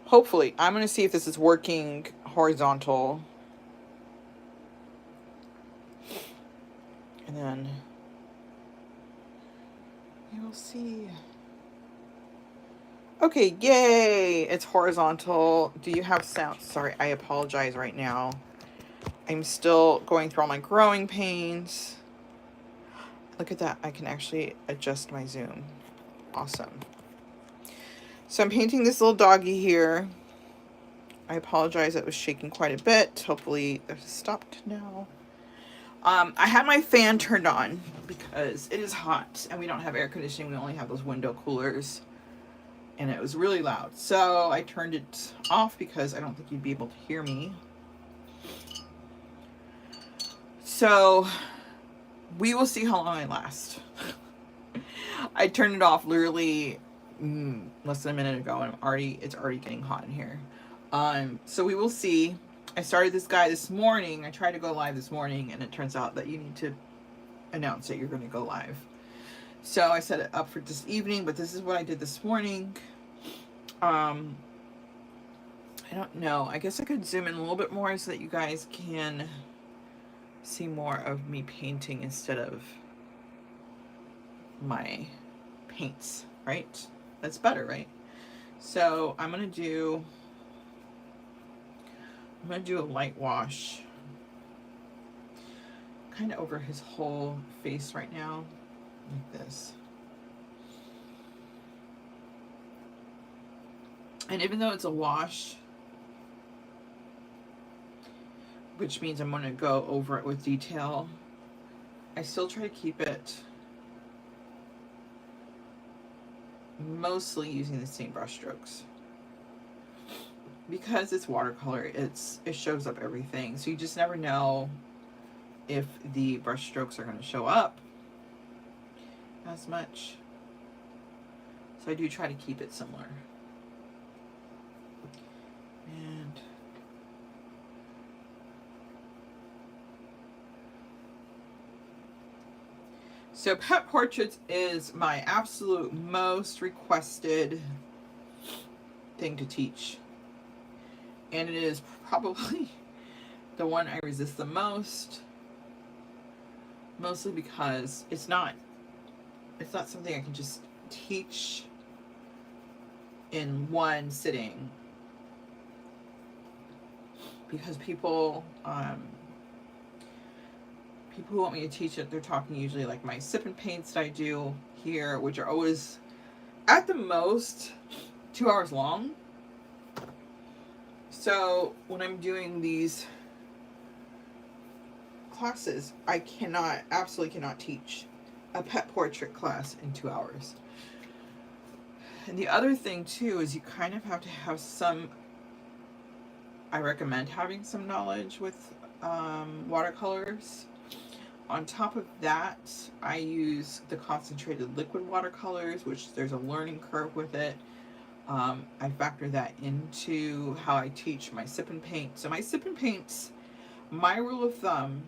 Hopefully. I'm going to see if this is working horizontal. And then we will see. Okay, yay! It's horizontal. Do you have sound? Sorry, I apologize right now. I'm still going through all my growing pains. Look at that. I can actually adjust my zoom. Awesome. So I'm painting this little doggy here. I apologize. It was shaking quite a bit. Hopefully it stopped now. I had my fan turned on because it is hot and we don't have air conditioning. We only have those window coolers. And it was really loud. So I turned it off because I don't think you'd be able to hear me. So we will see how long I last. I turned it off literally less than a minute ago, and it's already getting hot in here. So we will see. I started this guy this morning. I tried to go live this morning, and it turns out that you need to announce that you're going to go live. So I set it up for this evening, but this is what I did this morning. I don't know. I guess I could zoom in a little bit more so that you guys can see more of me painting instead of my paints, right? That's better, right? So I'm gonna do a light wash kind of over his whole face right now, like this. And even though it's a wash, which means I'm gonna go over it with detail, I still try to keep it mostly using the same brush strokes. Because it's watercolor, it shows up everything. So you just never know if the brush strokes are going to show up as much. So I do try to keep it similar. And so Pet Portraits is my absolute most requested thing to teach. And it is probably the one I resist the most. Mostly because it's not something I can just teach in one sitting. Because people who want me to teach it, they're talking usually like my sip and paints that I do here, which are always at the most 2 hours long. So when I'm doing these classes, I absolutely cannot teach a pet portrait class in 2 hours. And the other thing too is you kind of have to have I recommend having some knowledge with watercolors. On top of that, I use the concentrated liquid watercolors, which there's a learning curve with it. I factor that into how I teach my sip and paint. So my sip and paints, my rule of thumb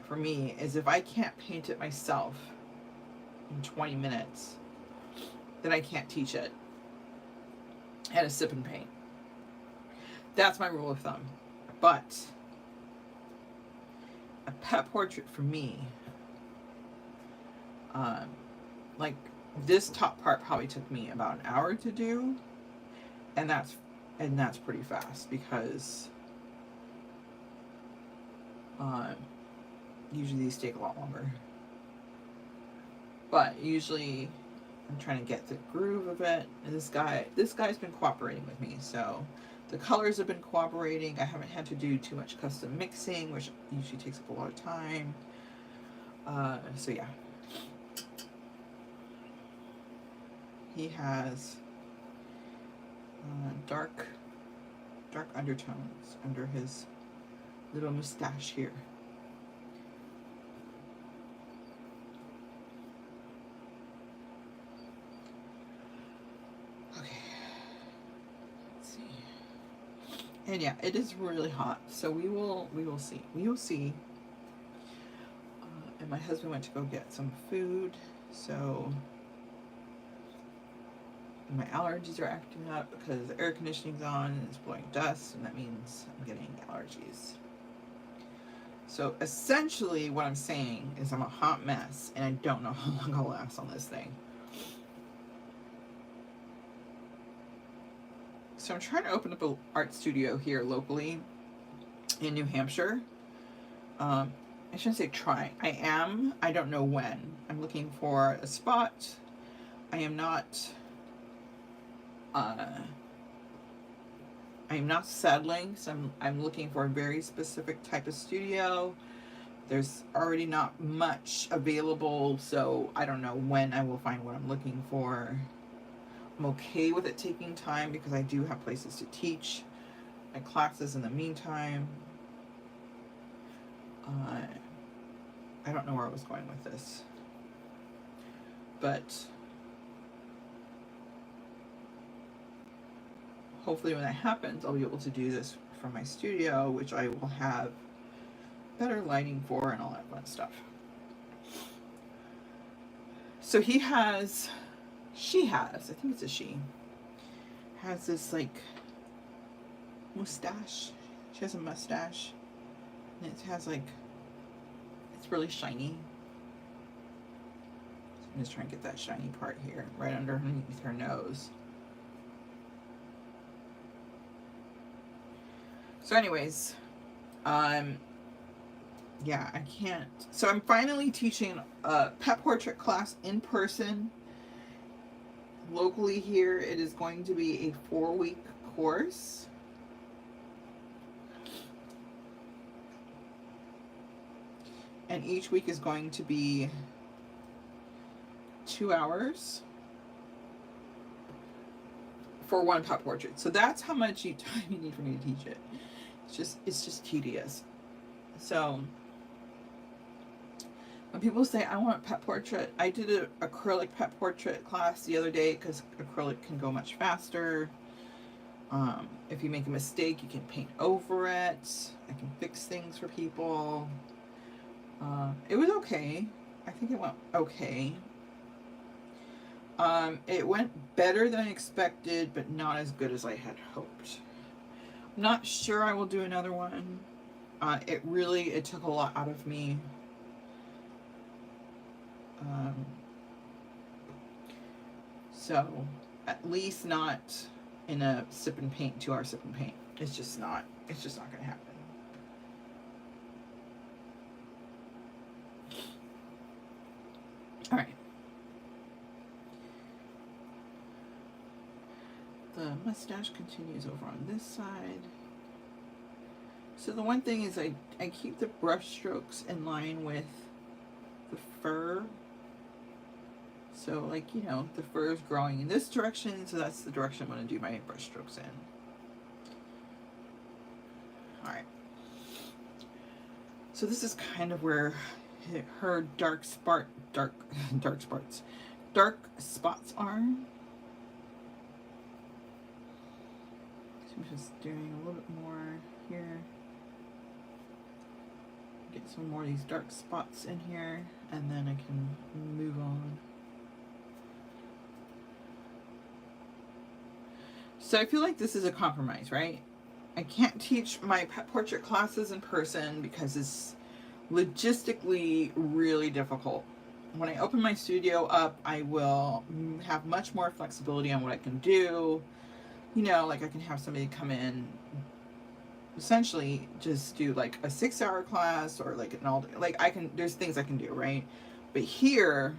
for me is if I can't paint it myself in 20 minutes, then I can't teach it at a sip and paint. That's my rule of thumb. But a pet portrait for me, like this top part probably took me about an hour to do, and that's pretty fast because usually these take a lot longer. But usually I'm trying to get the groove of it, and this guy's been cooperating with me, so the colors have been cooperating. I haven't had to do too much custom mixing, which usually takes up a lot of time. So yeah. He has dark undertones under his little mustache here. Okay. Let's see. And yeah, it is really hot, so we will see. We will see. And my husband went to go get some food, so My allergies are acting up because the air conditioning's on and it's blowing dust, and that means I'm getting allergies. So essentially what I'm saying is I'm a hot mess and I don't know how long I'll last on this thing. So I'm trying to open up an art studio here locally in New Hampshire. I shouldn't say try. I am. I don't know when. I'm looking for a spot. I am not settling, so I'm looking for a very specific type of studio. There's already not much available, so I don't know when I will find what I'm looking for. I'm okay with it taking time because I do have places to teach my classes in the meantime. I don't know where I was going with this, but hopefully when that happens, I'll be able to do this from my studio, which I will have better lighting for and all that fun stuff. So she has, I think it's a she, has this like mustache. She has a mustache and it has like, it's really shiny. So I'm just trying to get that shiny part here, right underneath her nose. So anyways, yeah, I can't. So I'm finally teaching a pet portrait class in person locally here. It is going to be a 4-week course. And each week is going to be 2 hours for one pet portrait. So that's how much time you need for me to teach it. It's just tedious. So when people say I want a pet portrait, I did an acrylic pet portrait class the other day because acrylic can go much faster. If you make a mistake, you can paint over it. I can fix things for people. It was okay. I think it went okay. It went better than expected, but not as good as I had hoped. I'm not sure I will do another one. It took a lot out of me. So at least not in a sip and paint, 2-hour sip and paint. It's just not gonna happen. All right. The mustache continues over on this side. So the one thing is I keep the brush strokes in line with the fur. So like, you know, the fur is growing in this direction, so that's the direction I'm going to do my brush strokes in. Alright. So this is kind of where her dark spots are. So I'm just doing a little bit more here. Get some more of these dark spots in here, and then I can move on. So I feel like this is a compromise, right? I can't teach my pet portrait classes in person because it's logistically really difficult. When I open my studio up, I will have much more flexibility on what I can do. You know, like I can have somebody come in, essentially just do like a 6-hour class or like an all day, like there's things I can do, right? But here,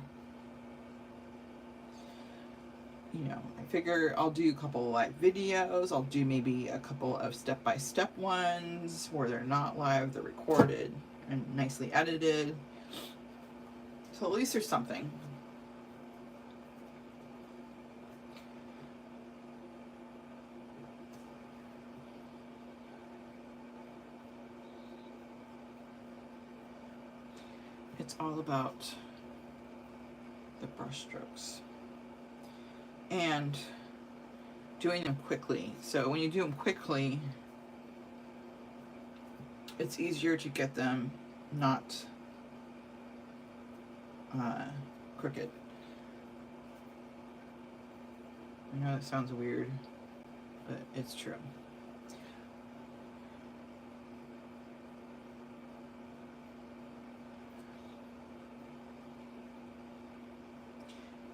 you know, I figure I'll do a couple of live videos. I'll do maybe a couple of step-by-step ones where they're not live, they're recorded and nicely edited. So at least there's something. It's all about the brush strokes and doing them quickly. So when you do them quickly, it's easier to get them not crooked. I know that sounds weird, but it's true.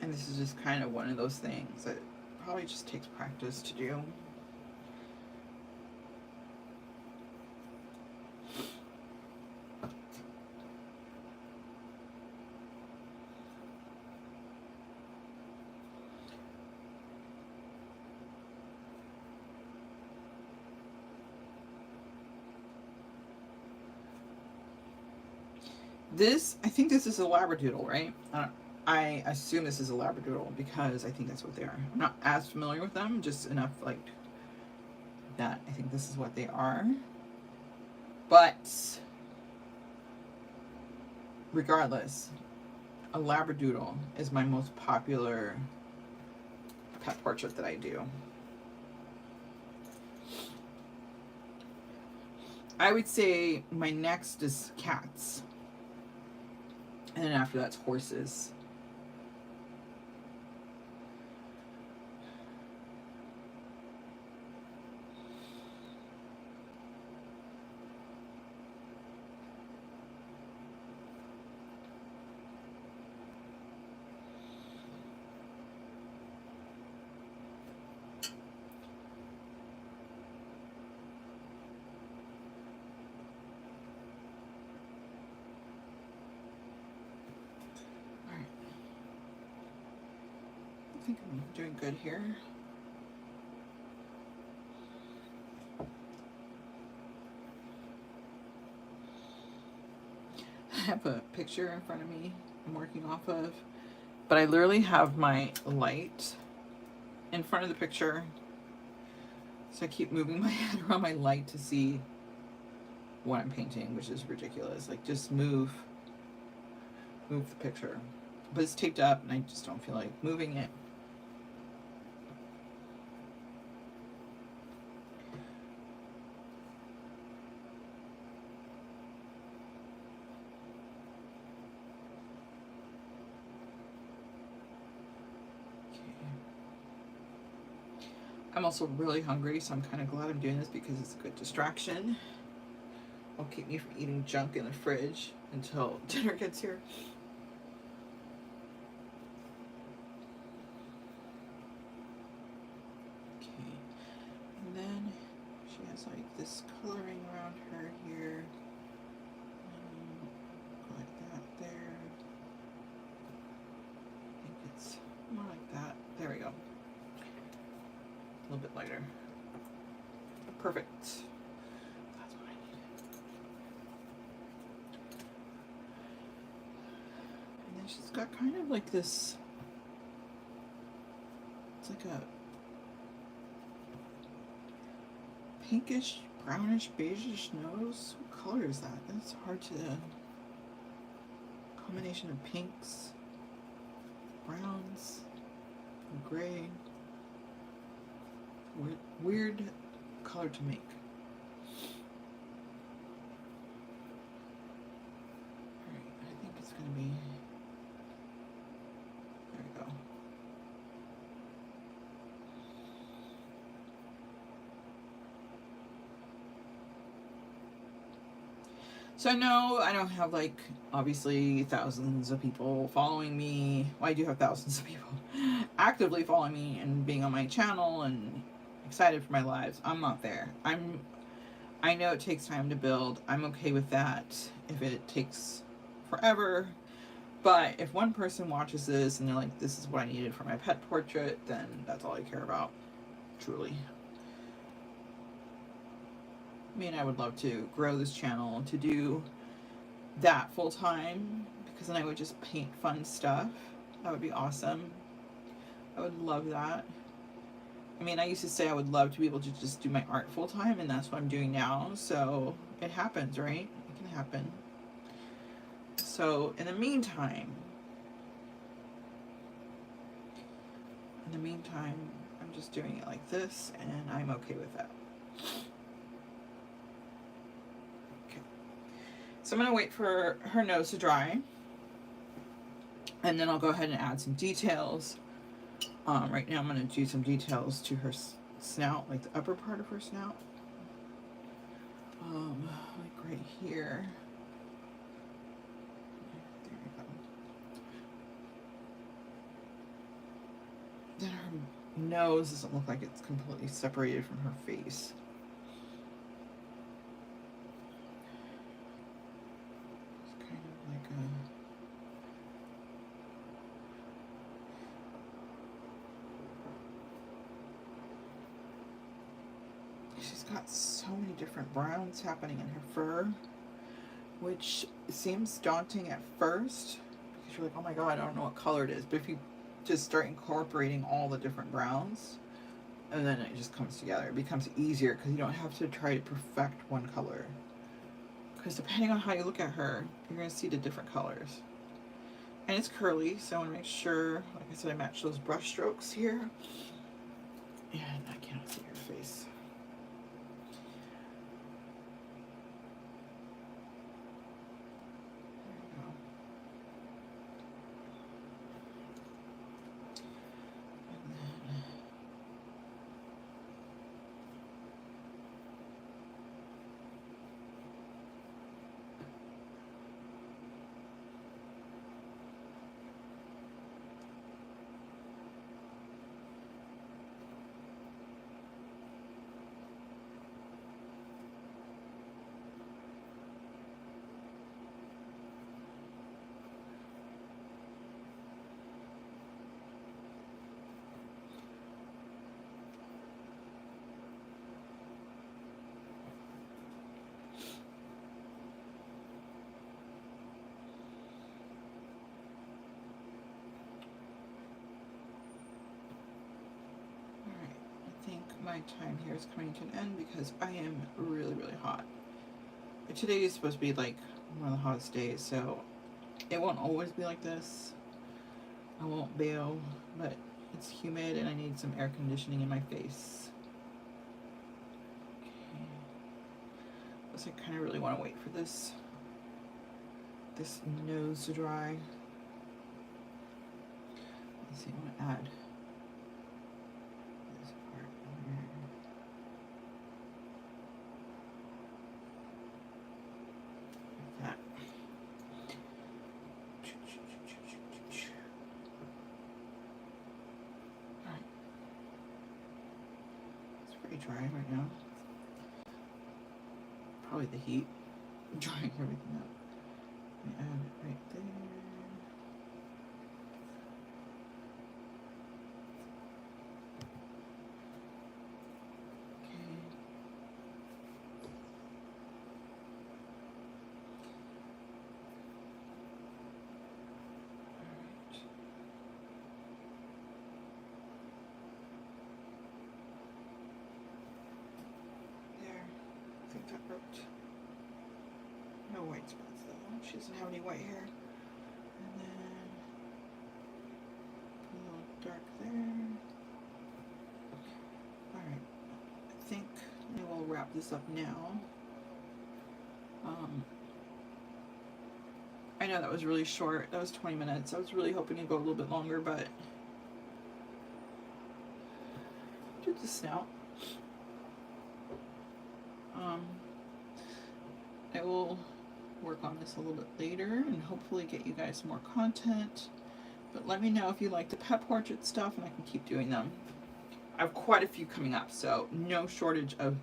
And this is just kind of one of those things that probably just takes practice to do. I think this is a Labradoodle, right? I assume this is a Labradoodle because I think that's what they are. I'm not as familiar with them, just enough like that. I think this is what they are. But regardless, a Labradoodle is my most popular pet portrait that I do. I would say my next is cats. And then after that's horses. I think I'm doing good here. I have a picture in front of me I'm working off of, but I literally have my light in front of the picture, so I keep moving my head around my light to see what I'm painting, which is ridiculous. Like, just move the picture, but it's taped up and I just don't feel like moving it. I'm also really hungry, so I'm kind of glad I'm doing this because it's a good distraction. It'll keep me from eating junk in the fridge until dinner gets here. Okay, and then she has like this coloring around her here. Go like that there. I think it's more like that. There we go. A little bit lighter. Perfect. That's what I need. And then she's got kind of like this, it's like a pinkish, brownish, beigeish nose. What color is that? That's hard to, combination of pinks, browns, and gray. Weird color to make. Alright, I think it's gonna be, there we go. So no, I don't have like obviously thousands of people following me. Well, I do have thousands of people actively following me and being on my channel and excited for my lives. I'm not there. I know it takes time to build. I'm okay with that if it takes forever. But if one person watches this and they're like, this is what I needed for my pet portrait, then that's all I care about, truly. I mean, I would love to grow this channel to do that full time, because then I would just paint fun stuff. That would be awesome. I would love that. I mean, I used to say I would love to be able to just do my art full time, and that's what I'm doing now. So it happens, right? It can happen. So in the meantime, I'm just doing it like this, and I'm okay with that. Okay. So I'm gonna wait for her nose to dry, and then I'll go ahead and add some details Right now I'm going to do some details to her snout, like the upper part of her snout. Like right here. There we go. Then her nose doesn't look like it's completely separated from her face. It's kind of like a... She's got so many different browns happening in her fur, which seems daunting at first because you're like, oh my god, I don't know what color it is. But if you just start incorporating all the different browns, and then it just comes together, it becomes easier because you don't have to try to perfect one color. Because depending on how you look at her, you're going to see the different colors. And it's curly, so I want to make sure, like I said, I match those brush strokes here. And I can't see her face. My time here is coming to an end because I am really hot. But today is supposed to be like one of the hottest days, so it won't always be like this. I won't bail, but it's humid and I need some air conditioning in my face. Okay. Plus I kind of really want to wait for this nose to dry. Let's see, I want to add dry right now. Probably the heat drying everything up. Let me add it right there. Okay. That worked. No white spots though. She doesn't have any white hair. And then a little dark there. Alright. I think I will wrap this up now. I know that was really short. That was 20 minutes. I was really hoping to go a little bit longer, but do the snout. I will work on this a little bit later and hopefully get you guys more content. But let me know if you like the pet portrait stuff and I can keep doing them. I have quite a few coming up, so no shortage of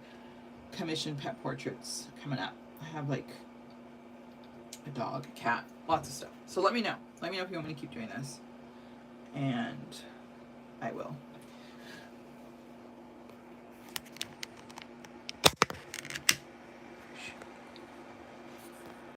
commissioned pet portraits coming up. I have like a dog, a cat, lots of stuff. So let me know. Let me know if you want me to keep doing this. And I will.